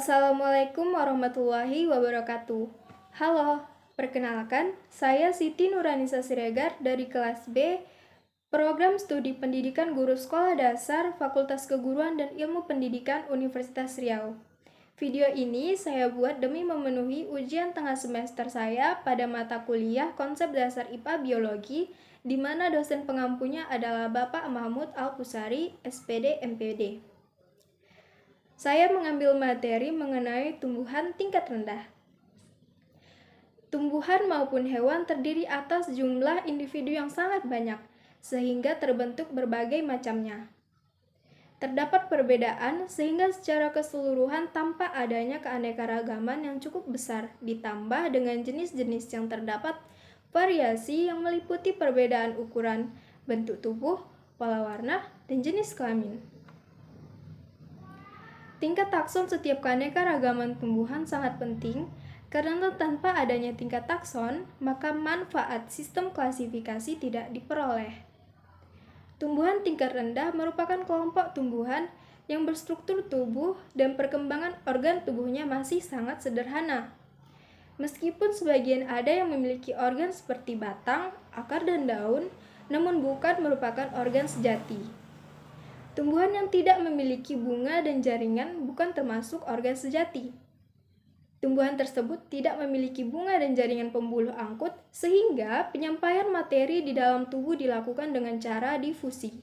Assalamualaikum warahmatullahi wabarakatuh. Halo, perkenalkan, saya Siti Nurhanisa Siregar dari kelas B, Program Studi Pendidikan Guru Sekolah Dasar Fakultas Keguruan dan Ilmu Pendidikan Universitas Riau. Video ini saya buat demi memenuhi ujian tengah semester saya pada mata kuliah Konsep Dasar IPA Biologi, di mana dosen pengampunya adalah Bapak Mahmud Al-Pusari, SPD MPD. Saya mengambil materi mengenai tumbuhan tingkat rendah. Tumbuhan maupun hewan terdiri atas jumlah individu yang sangat banyak, sehingga terbentuk berbagai macamnya. Terdapat perbedaan sehingga secara keseluruhan tampak adanya keanekaragaman yang cukup besar, ditambah dengan jenis-jenis yang terdapat variasi yang meliputi perbedaan ukuran, bentuk tubuh, pola warna, dan jenis kelamin. Tingkat takson setiap keanekaragaman tumbuhan sangat penting, karena tanpa adanya tingkat takson, maka manfaat sistem klasifikasi tidak diperoleh. Tumbuhan tingkat rendah merupakan kelompok tumbuhan yang berstruktur tubuh dan perkembangan organ tubuhnya masih sangat sederhana. Meskipun sebagian ada yang memiliki organ seperti batang, akar, dan daun, namun bukan merupakan organ sejati. Tumbuhan yang tidak memiliki bunga dan jaringan bukan termasuk organ sejati. Tumbuhan tersebut tidak memiliki bunga dan jaringan pembuluh angkut, sehingga penyampaian materi di dalam tubuh dilakukan dengan cara difusi.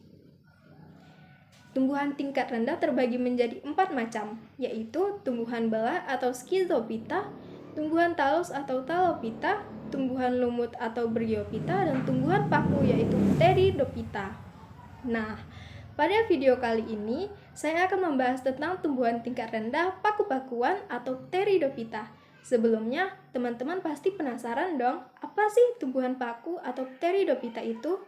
Tumbuhan tingkat rendah terbagi menjadi 4 macam, yaitu tumbuhan belah atau schizophyta, tumbuhan talus atau talophyta, tumbuhan lumut atau bryophyta, dan tumbuhan paku yaitu pteridophyta. Nah, pada video kali ini, saya akan membahas tentang tumbuhan tingkat rendah paku-pakuan atau pteridophyta. Sebelumnya, teman-teman pasti penasaran dong, apa sih tumbuhan paku atau pteridophyta itu?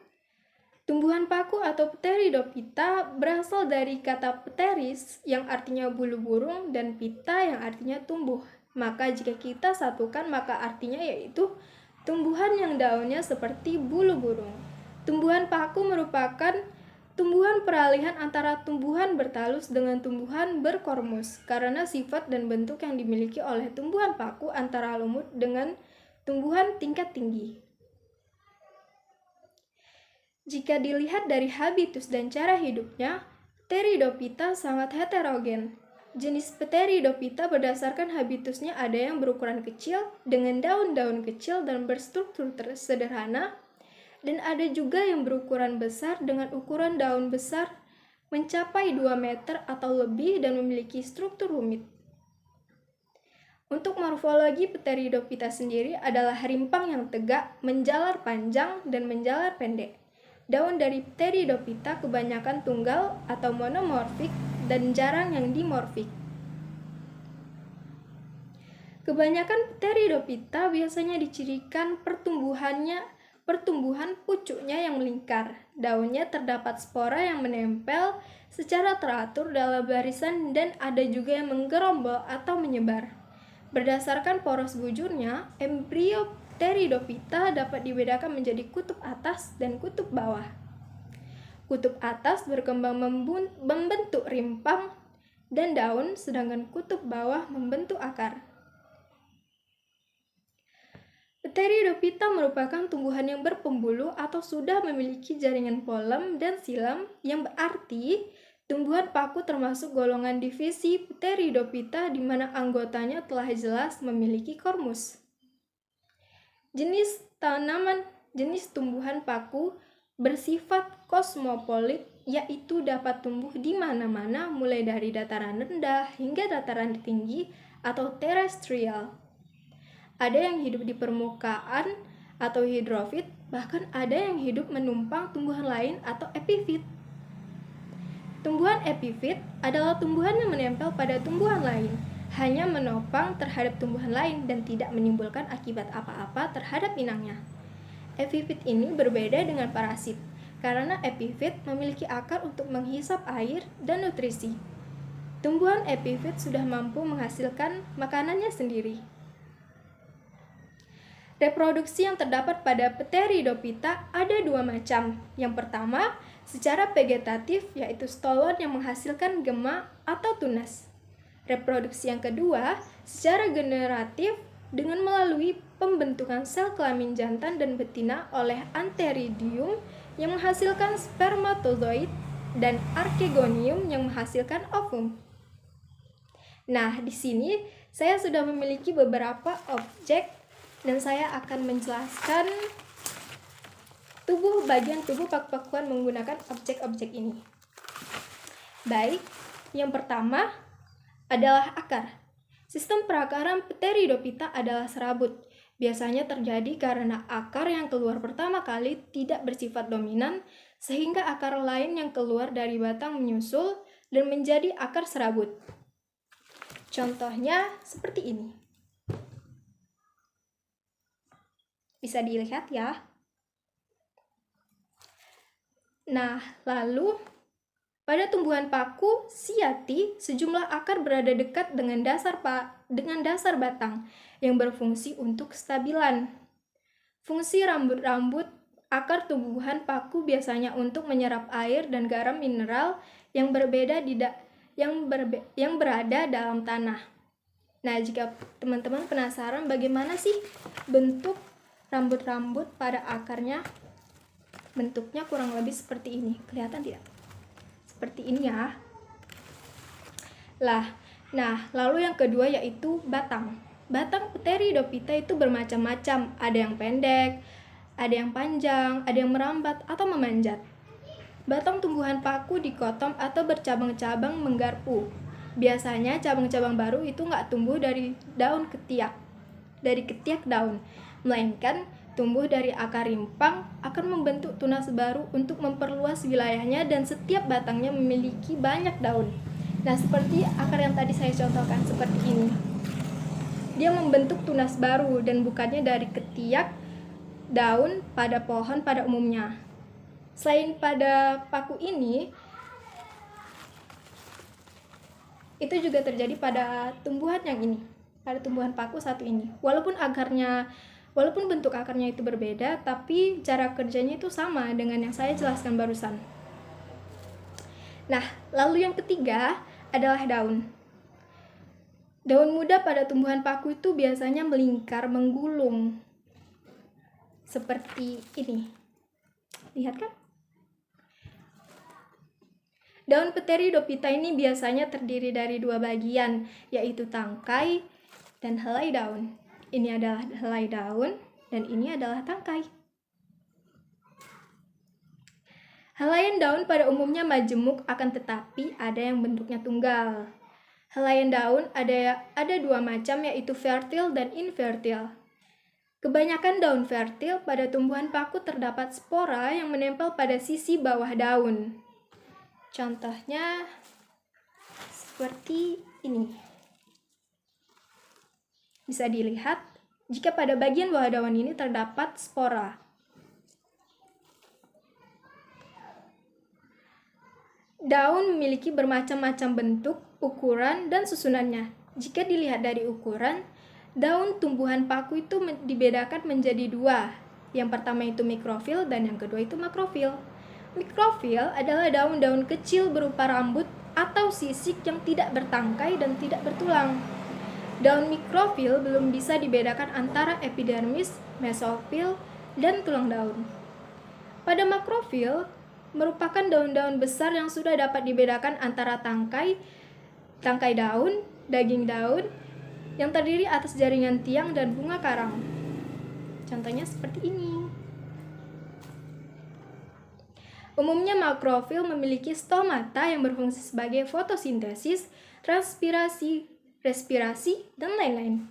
Tumbuhan paku atau pteridophyta berasal dari kata pteris yang artinya bulu burung dan pita yang artinya tumbuh. Maka jika kita satukan, maka artinya yaitu tumbuhan yang daunnya seperti bulu burung. Tumbuhan paku merupakan tumbuhan peralihan antara tumbuhan bertalus dengan tumbuhan berkormus, karena sifat dan bentuk yang dimiliki oleh tumbuhan paku antara lumut dengan tumbuhan tingkat tinggi. Jika dilihat dari habitus dan cara hidupnya, pteridophyta sangat heterogen. Jenis pteridophyta berdasarkan habitusnya ada yang berukuran kecil dengan daun-daun kecil dan berstruktur sederhana, dan ada juga yang berukuran besar dengan ukuran daun besar mencapai 2 meter atau lebih dan memiliki struktur rumit. Untuk morfologi pteridophyta sendiri adalah rimpang yang tegak, menjalar panjang, dan menjalar pendek. Daun dari pteridophyta kebanyakan tunggal atau monomorfik dan jarang yang dimorfik. Kebanyakan pteridophyta biasanya dicirikan pertumbuhan pucuknya yang melingkar. Daunnya terdapat spora yang menempel secara teratur dalam barisan dan ada juga yang menggerombol atau menyebar. Berdasarkan poros bujurnya, embrio pteridophyta dapat dibedakan menjadi kutub atas dan kutub bawah. Kutub atas berkembang membentuk rimpang dan daun, sedangkan kutub bawah membentuk akar. Pteridophyta merupakan tumbuhan yang berpembuluh atau sudah memiliki jaringan polem dan silem, yang berarti tumbuhan paku termasuk golongan divisi pteridophyta di mana anggotanya telah jelas memiliki kormus. Jenis tumbuhan paku bersifat kosmopolit, yaitu dapat tumbuh di mana-mana mulai dari dataran rendah hingga dataran tinggi atau terestrial. Ada yang hidup di permukaan atau hidrofit, bahkan ada yang hidup menumpang tumbuhan lain atau epifit. Tumbuhan epifit adalah tumbuhan yang menempel pada tumbuhan lain, hanya menopang terhadap tumbuhan lain dan tidak menimbulkan akibat apa-apa terhadap inangnya. Epifit ini berbeda dengan parasit, karena epifit memiliki akar untuk menghisap air dan nutrisi. Tumbuhan epifit sudah mampu menghasilkan makanannya sendiri. Reproduksi yang terdapat pada pteridophyta ada 2 macam. Yang pertama, secara vegetatif, yaitu stolon yang menghasilkan gema atau tunas. Reproduksi yang kedua secara generatif dengan melalui pembentukan sel kelamin jantan dan betina oleh antheridium yang menghasilkan spermatozoid dan archegonium yang menghasilkan ovum. Nah, di sini saya sudah memiliki beberapa objek dan saya akan menjelaskan bagian tubuh paku-pakuan menggunakan objek-objek ini. Baik, yang pertama adalah akar. Sistem perakaran Pteridophyta adalah serabut. Biasanya terjadi karena akar yang keluar pertama kali tidak bersifat dominan, sehingga akar lain yang keluar dari batang menyusul dan menjadi akar serabut. Contohnya seperti ini. Bisa dilihat ya. Nah, lalu pada tumbuhan paku Siyati, sejumlah akar berada dekat dengan dasar batang yang berfungsi untuk kestabilan. Fungsi rambut-rambut akar tumbuhan paku biasanya untuk menyerap air dan garam mineral yang berada dalam tanah. Nah, jika teman-teman penasaran bagaimana sih bentuk rambut-rambut pada akarnya, bentuknya kurang lebih seperti ini. Kelihatan tidak? Seperti ini ya. Nah, lalu yang kedua yaitu batang. Batang Pteridophyta itu bermacam-macam. Ada yang pendek, ada yang panjang, ada yang merambat atau memanjat. Batang tumbuhan paku dikotom atau bercabang-cabang menggarpu. Biasanya cabang-cabang baru itu nggak tumbuh dari ketiak daun, melainkan tumbuh dari akar rimpang, akan membentuk tunas baru untuk memperluas wilayahnya dan setiap batangnya memiliki banyak daun. Nah, seperti akar yang tadi saya contohkan seperti ini. Dia membentuk tunas baru dan bukannya dari ketiak daun pada pohon pada umumnya. Selain pada paku ini, itu juga terjadi pada tumbuhan yang ini, pada tumbuhan paku satu ini. Walaupun bentuk akarnya itu berbeda, tapi cara kerjanya itu sama dengan yang saya jelaskan barusan. Nah, lalu yang ketiga adalah daun. Daun muda pada tumbuhan paku itu biasanya melingkar, menggulung. Seperti ini. Lihat kan? Daun Pteridophyta ini biasanya terdiri dari dua bagian, yaitu tangkai dan helai daun. Ini adalah helai daun, dan ini adalah tangkai. Helaian daun pada umumnya majemuk, akan tetapi ada yang bentuknya tunggal. Helaian daun ada dua macam, yaitu fertil dan infertil. Kebanyakan daun fertil pada tumbuhan paku terdapat spora yang menempel pada sisi bawah daun. Contohnya seperti ini. Bisa dilihat jika pada bagian bawah daun ini terdapat spora. Daun memiliki bermacam-macam bentuk, ukuran, dan susunannya. Jika dilihat dari ukuran, daun tumbuhan paku itu dibedakan menjadi dua. Yang pertama itu mikrofil dan yang kedua itu makrofil. Mikrofil adalah daun-daun kecil berupa rambut atau sisik yang tidak bertangkai dan tidak bertulang. Daun mikrofil belum bisa dibedakan antara epidermis, mesofil, dan tulang daun. Pada makrofil, merupakan daun-daun besar yang sudah dapat dibedakan antara tangkai daun, daging daun, yang terdiri atas jaringan tiang dan bunga karang. Contohnya seperti ini. Umumnya makrofil memiliki stomata yang berfungsi sebagai fotosintesis, respirasi, dan lain-lain.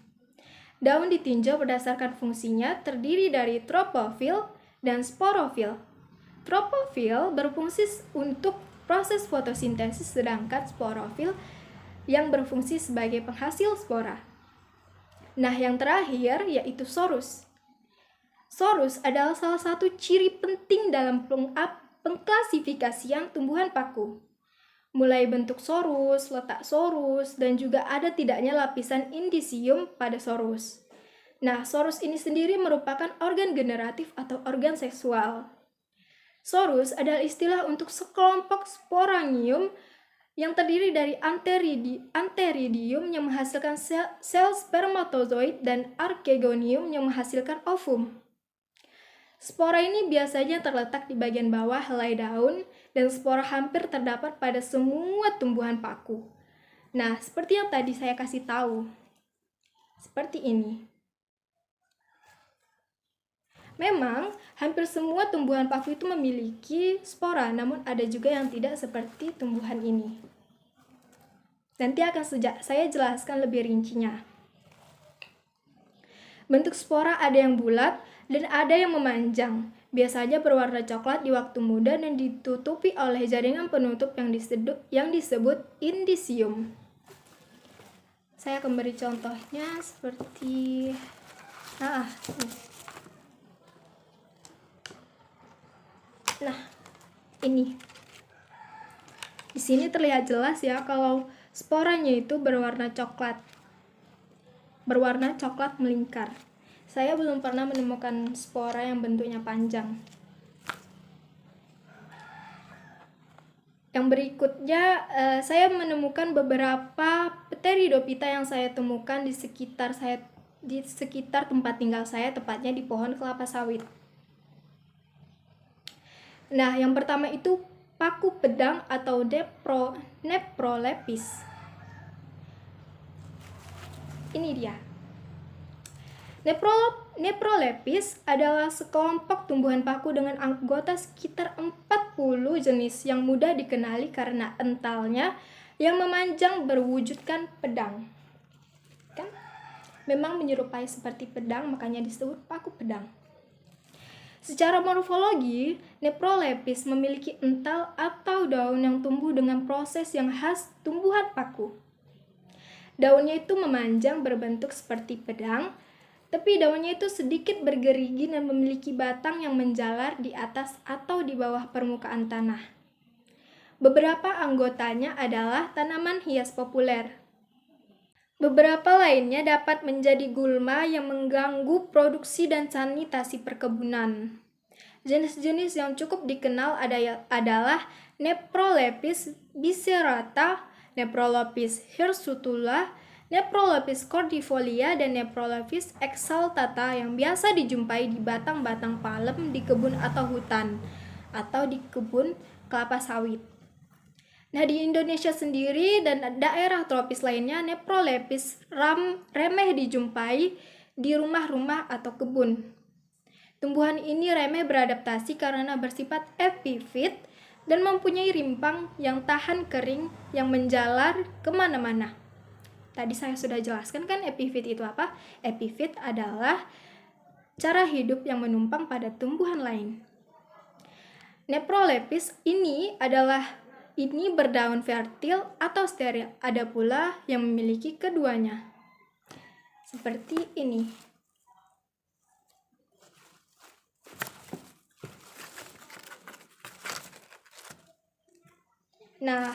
Daun ditinjau berdasarkan fungsinya terdiri dari tropofil dan sporofil. Tropofil berfungsi untuk proses fotosintesis, sedangkan sporofil yang berfungsi sebagai penghasil spora. Nah, yang terakhir yaitu sorus. Sorus adalah salah satu ciri penting dalam pengklasifikasian tumbuhan paku. Mulai bentuk sorus, letak sorus, dan juga ada tidaknya lapisan indisium pada sorus. Nah, sorus ini sendiri merupakan organ generatif atau organ seksual. Sorus adalah istilah untuk sekelompok sporangium yang terdiri dari antheridium yang menghasilkan sel spermatozoid dan archegonium yang menghasilkan ovum. Spora ini biasanya terletak di bagian bawah helai daun dan spora hampir terdapat pada semua tumbuhan paku. Nah, seperti yang tadi saya kasih tahu. Seperti ini. Memang, hampir semua tumbuhan paku itu memiliki spora, namun ada juga yang tidak seperti tumbuhan ini. Nanti akan saya jelaskan lebih rincinya. Bentuk spora ada yang bulat dan ada yang memanjang. Biasanya berwarna coklat di waktu muda dan ditutupi oleh jaringan penutup yang disebut indisium. Saya akan beri contohnya seperti ini. Di sini terlihat jelas ya kalau sporanya itu berwarna coklat melingkar. Saya belum pernah menemukan spora yang bentuknya panjang. Yang berikutnya, saya menemukan beberapa Pteridophyta yang saya temukan di sekitar tempat tinggal saya, tepatnya di pohon kelapa sawit. Nah, yang pertama itu paku pedang atau Nephrolepis. Ini dia. Nephrolepis adalah sekelompok tumbuhan paku dengan anggota sekitar 40 jenis yang mudah dikenali karena entalnya yang memanjang berwujudkan pedang. Kan? Memang menyerupai seperti pedang, makanya disebut paku pedang. Secara morfologi, Nephrolepis memiliki ental atau daun yang tumbuh dengan proses yang khas tumbuhan paku. Daunnya itu memanjang berbentuk seperti pedang, tapi daunnya itu sedikit bergerigi dan memiliki batang yang menjalar di atas atau di bawah permukaan tanah. Beberapa anggotanya adalah tanaman hias populer. Beberapa lainnya dapat menjadi gulma yang mengganggu produksi dan sanitasi perkebunan. Jenis-jenis yang cukup dikenal adalah Nephrolepis biserata, Nephrolepis hirsutula, Nephrolepis cordifolia, dan Nephrolepis exaltata yang biasa dijumpai di batang-batang palem di kebun atau hutan, atau di kebun kelapa sawit. Nah, di Indonesia sendiri dan daerah tropis lainnya, Nephrolepis remeh dijumpai di rumah-rumah atau kebun. Tumbuhan ini remeh beradaptasi karena bersifat epifit dan mempunyai rimpang yang tahan kering yang menjalar kemana-mana. Tadi saya sudah jelaskan kan epifit itu apa? Epifit adalah cara hidup yang menumpang pada tumbuhan lain. Nephrolepis ini berdaun fertil atau steril. Ada pula yang memiliki keduanya. Seperti ini. Nah,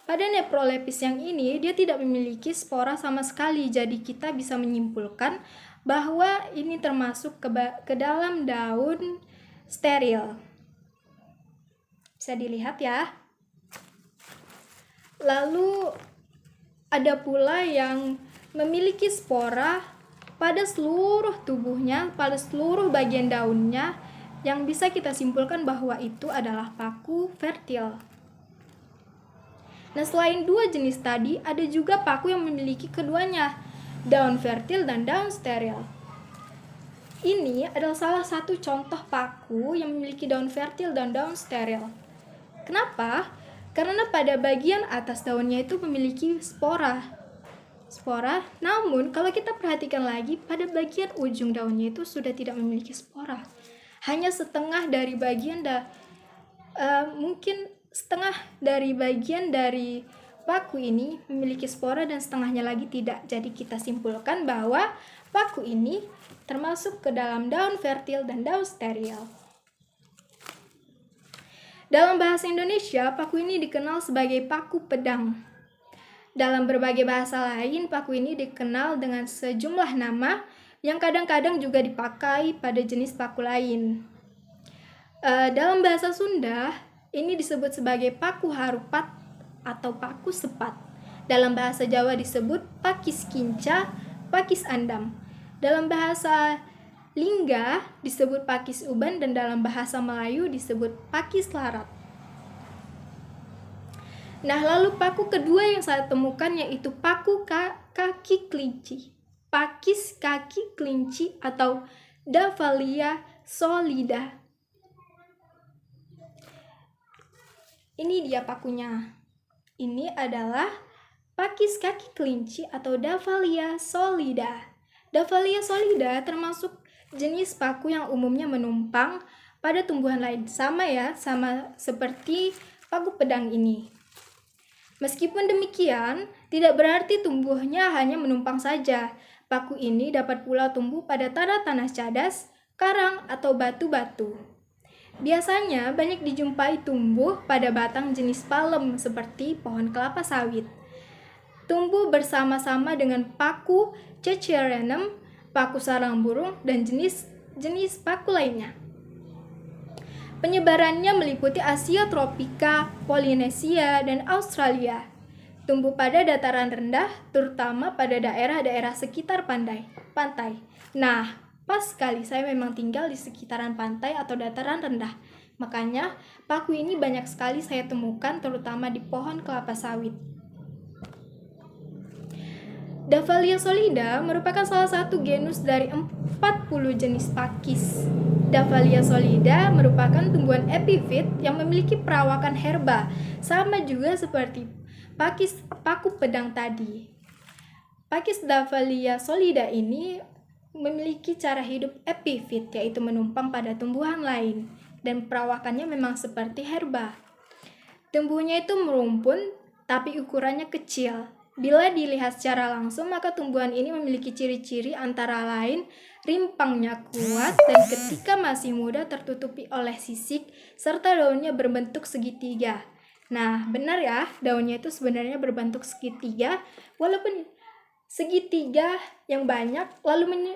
pada Nephrolepis yang ini, dia tidak memiliki spora sama sekali. Jadi kita bisa menyimpulkan bahwa ini termasuk ke dalam daun steril. Bisa dilihat ya. Lalu ada pula yang memiliki spora pada seluruh tubuhnya, pada seluruh bagian daunnya, yang bisa kita simpulkan bahwa itu adalah paku fertil. Nah, selain dua jenis tadi, ada juga paku yang memiliki keduanya, daun fertil dan daun steril. Ini adalah salah satu contoh paku yang memiliki daun fertil dan daun steril. Kenapa? Karena pada bagian atas daunnya itu memiliki spora. Namun kalau kita perhatikan lagi, pada bagian ujung daunnya itu sudah tidak memiliki spora. Hanya setengah dari bagian mungkin setengah dari bagian dari paku ini memiliki spora dan setengahnya lagi tidak. Jadi kita simpulkan bahwa paku ini termasuk ke dalam daun fertil dan daun steril. Dalam bahasa Indonesia, paku ini dikenal sebagai paku pedang. Dalam berbagai bahasa lain, paku ini dikenal dengan sejumlah nama yang kadang-kadang juga dipakai pada jenis paku lain. Dalam bahasa Sunda, ini disebut sebagai paku harupat atau paku sepat. Dalam bahasa Jawa disebut pakis kinca, pakis andam. Dalam bahasa Lingga disebut pakis uban, dan dalam bahasa Melayu disebut pakis larat. Nah, lalu paku kedua yang saya temukan yaitu paku kaki kelinci. Pakis kaki kelinci atau Davallia solida. Ini dia pakunya. Ini adalah pakis kaki kelinci atau Davallia solida. Davallia solida termasuk jenis paku yang umumnya menumpang pada tumbuhan lain. Sama seperti paku pedang ini. Meskipun demikian, tidak berarti tumbuhnya hanya menumpang saja. Paku ini dapat pula tumbuh pada tanah-tanah cadas, karang, atau batu-batu. Biasanya banyak dijumpai tumbuh pada batang jenis palem seperti pohon kelapa sawit. Tumbuh bersama-sama dengan paku Cecerenum, paku sarang burung, dan jenis paku lainnya. Penyebarannya meliputi Asia tropika, Polinesia, dan Australia. Tumbuh pada dataran rendah, terutama pada daerah-daerah sekitar pantai. Nah, pas sekali saya memang tinggal di sekitaran pantai atau dataran rendah. Makanya, paku ini banyak sekali saya temukan, terutama di pohon kelapa sawit. Davallia solida merupakan salah satu genus dari 40 jenis pakis. Davallia solida merupakan tumbuhan epifit yang memiliki perawakan herba, sama juga seperti paku pedang tadi. Pakis Davallia solida ini memiliki cara hidup epifit, yaitu menumpang pada tumbuhan lain, dan perawakannya memang seperti herba. Tumbuhnya itu merumpun, tapi ukurannya kecil. Bila dilihat secara langsung, maka tumbuhan ini memiliki ciri-ciri antara lain rimpangnya kuat dan ketika masih muda tertutupi oleh sisik serta daunnya berbentuk segitiga. Nah, benar ya, daunnya itu sebenarnya berbentuk segitiga, walaupun segitiga yang banyak lalu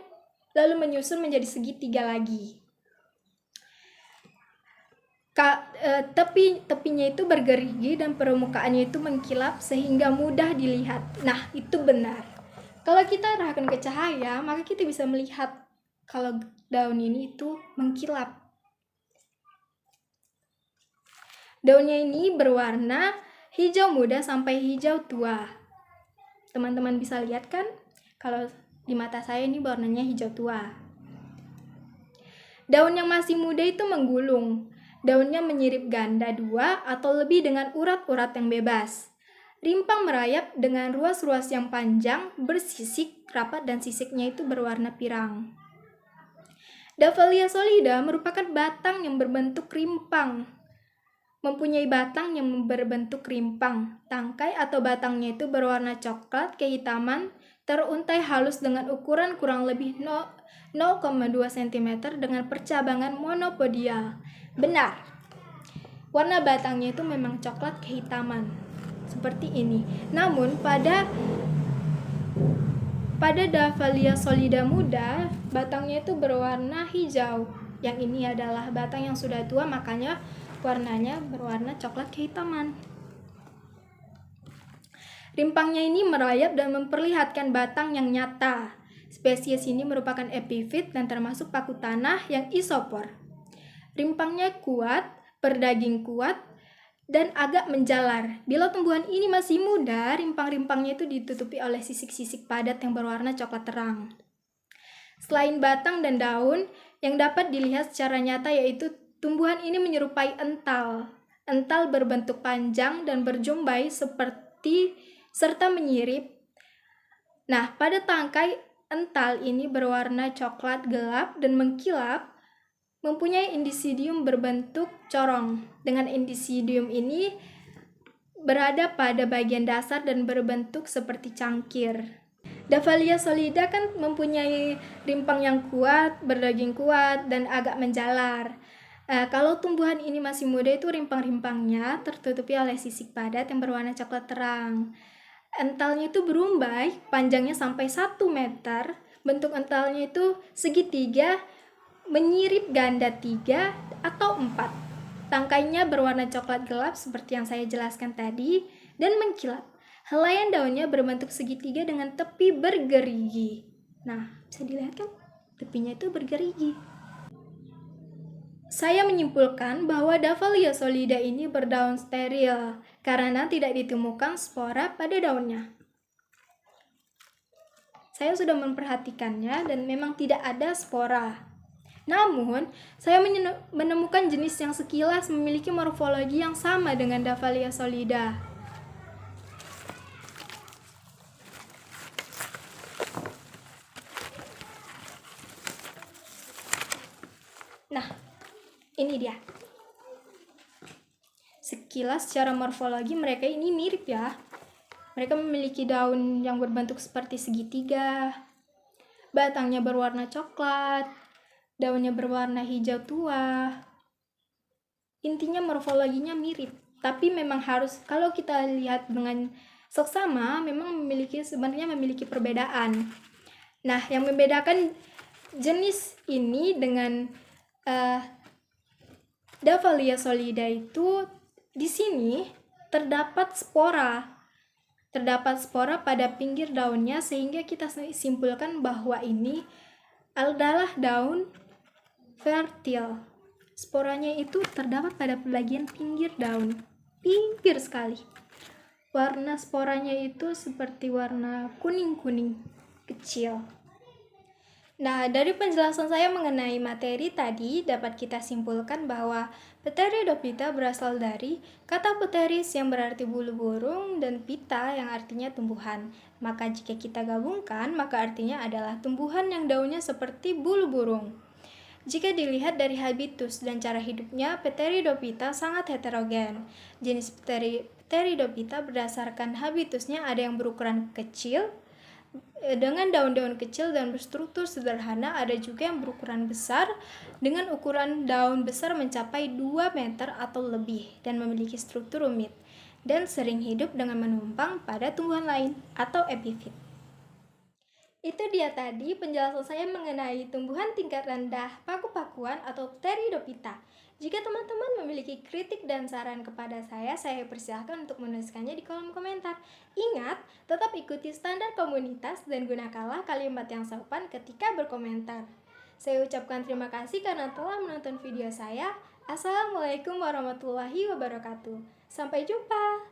menyusun menjadi segitiga lagi. Tepinya itu bergerigi dan permukaannya itu mengkilap sehingga mudah dilihat. Nah, itu benar. Kalau kita arahkan ke cahaya, maka kita bisa melihat kalau daun ini itu mengkilap. Daunnya ini berwarna hijau muda sampai hijau tua. Teman-teman bisa lihat kan? Kalau di mata saya ini warnanya hijau tua. Daun yang masih muda itu menggulung. Daunnya menyirip ganda 2 atau lebih dengan urat-urat yang bebas. Rimpang merayap dengan ruas-ruas yang panjang, bersisik, rapat, dan sisiknya itu berwarna pirang. Davallia solida merupakan batang yang berbentuk rimpang. Mempunyai batang yang berbentuk rimpang. Tangkai atau batangnya itu berwarna coklat kehitaman, teruntai halus dengan ukuran kurang lebih 0,2 cm dengan percabangan monopodial. Benar, warna batangnya itu memang coklat kehitaman, seperti ini. Namun pada Davallia solida muda, batangnya itu berwarna hijau. Yang ini adalah batang yang sudah tua, makanya warnanya berwarna coklat kehitaman. Rimpangnya ini merayap dan memperlihatkan batang yang nyata. Spesies ini merupakan epifit dan termasuk paku tanah yang isopor. Rimpangnya kuat, berdaging kuat, dan agak menjalar. Bila tumbuhan ini masih muda, rimpang-rimpangnya itu ditutupi oleh sisik-sisik padat yang berwarna coklat terang. Selain batang dan daun, yang dapat dilihat secara nyata yaitu tumbuhan ini menyerupai ental. Ental berbentuk panjang dan berjumbai serta menyirip. Nah, pada tangkai ental ini berwarna coklat gelap dan mengkilap, mempunyai indisidium berbentuk corong. Dengan indisidium ini berada pada bagian dasar dan berbentuk seperti cangkir. Davallia solida kan mempunyai rimpang yang kuat, berdaging kuat, dan agak menjalar. Kalau tumbuhan ini masih muda itu rimpang-rimpangnya tertutupi oleh sisik padat yang berwarna coklat terang. Entalnya itu berumbai, panjangnya sampai 1 meter. Bentuk entalnya itu segitiga, menyirip ganda 3 atau 4. Tangkainya berwarna coklat gelap seperti yang saya jelaskan tadi. dan mengkilap. Helaian daunnya berbentuk segitiga dengan tepi bergerigi. Nah, bisa dilihat kan? Tepinya itu bergerigi. Saya menyimpulkan bahwa Davallia solida ini berdaun steril karena tidak ditemukan spora pada daunnya. Saya sudah memperhatikannya dan memang tidak ada spora. Namun, saya menemukan jenis yang sekilas memiliki morfologi yang sama dengan Davallia solida. Nah, ini dia. Sekilas secara morfologi mereka ini mirip ya. Mereka memiliki daun yang berbentuk seperti segitiga, batangnya berwarna coklat, daunnya berwarna hijau tua. Intinya morfologinya mirip, tapi memang harus kalau kita lihat dengan seksama memang sebenarnya memiliki perbedaan. Nah, yang membedakan jenis ini dengan Davallia solida itu di sini terdapat spora pada pinggir daunnya sehingga kita simpulkan bahwa ini adalah daun fertil. Sporanya itu terdapat pada bagian pinggir daun, pinggir sekali. Warna sporanya itu seperti warna kuning-kuning kecil. Nah, dari penjelasan saya mengenai materi tadi, dapat kita simpulkan bahwa Pteridophyta berasal dari kata pteris yang berarti bulu burung dan pita yang artinya tumbuhan. Maka jika kita gabungkan, maka artinya adalah tumbuhan yang daunnya seperti bulu burung. Jika dilihat dari habitus dan cara hidupnya, Pteridophyta sangat heterogen. Jenis Pteridophyta berdasarkan habitusnya ada yang berukuran kecil, dengan daun-daun kecil dan berstruktur sederhana, ada juga yang berukuran besar dengan ukuran daun besar mencapai 2 meter atau lebih dan memiliki struktur rumit dan sering hidup dengan menumpang pada tumbuhan lain atau epifit. Itu dia tadi penjelasan saya mengenai tumbuhan tingkat rendah paku-pakuan atau Pteridophyta. Jika teman-teman memiliki kritik dan saran kepada saya persilahkan untuk menuliskannya di kolom komentar. Ingat, tetap ikuti standar komunitas dan gunakanlah kalimat yang sopan ketika berkomentar. Saya ucapkan terima kasih karena telah menonton video saya. Assalamualaikum warahmatullahi wabarakatuh. Sampai jumpa.